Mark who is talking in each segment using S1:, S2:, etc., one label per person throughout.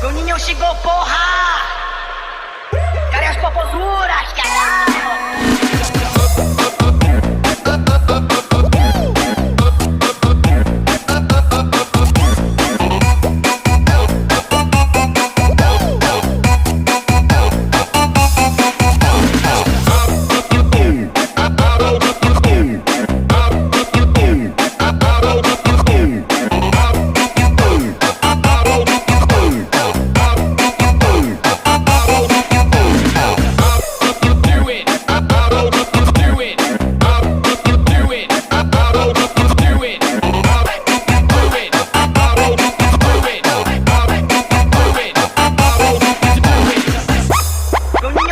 S1: Juninho chegou, porra! Cadê as popozuras, caralho?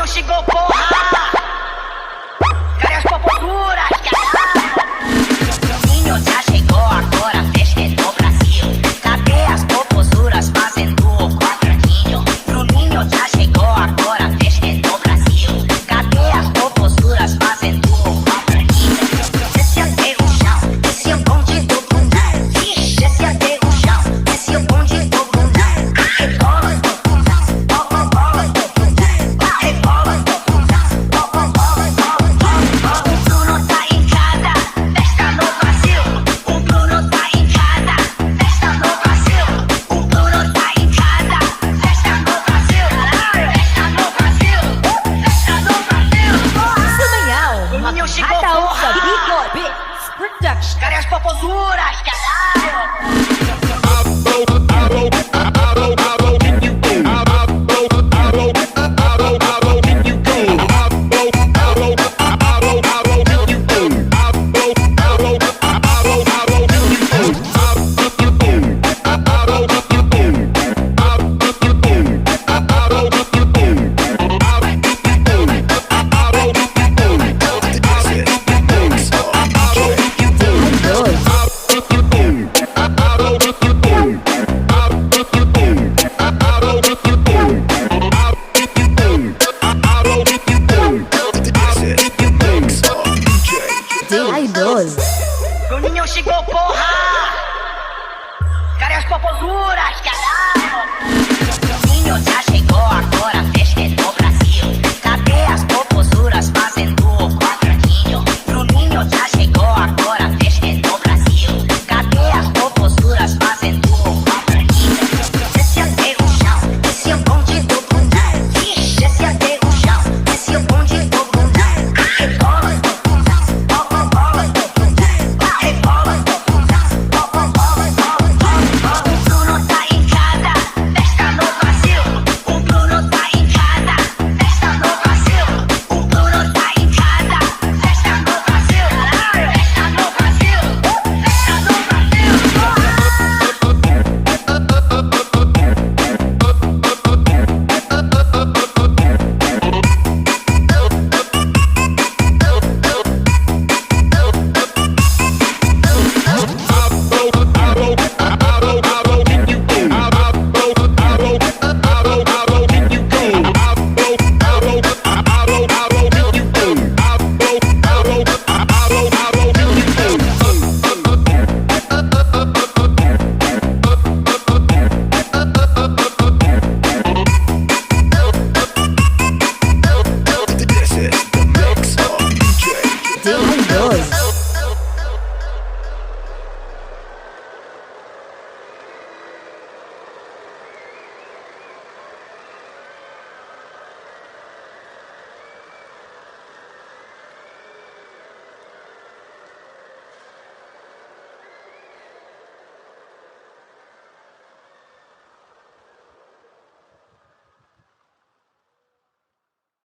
S1: Chegou, porra! Cadê as popozuras, caralho? Juninho já chegou, agora a festa é no Brasil. Cadê as popozuras fazendo o quadradinho? Juninho já chegou, agora a festa é no Brasil. Cadê as popozuras fazendo o quadradinho? Desce até o chão, desce o bonde do bundão. Desce até o chão, desce o bonde do bundão. Rebola do bundão, bola do bundão. Rebola do bundão, o Bruno tá em casa, festa no Brasil. O Bruno tá em casa, festa no Brasil. O Bruno tá em casa, festa no Brasil. Festa no Brasil, festa no Brasil. Juninho chegou, porra! Cadê as popozuras, caralho? Juninho chegou, porra! Cadê as popozuras, caralho? Juninho já chegou.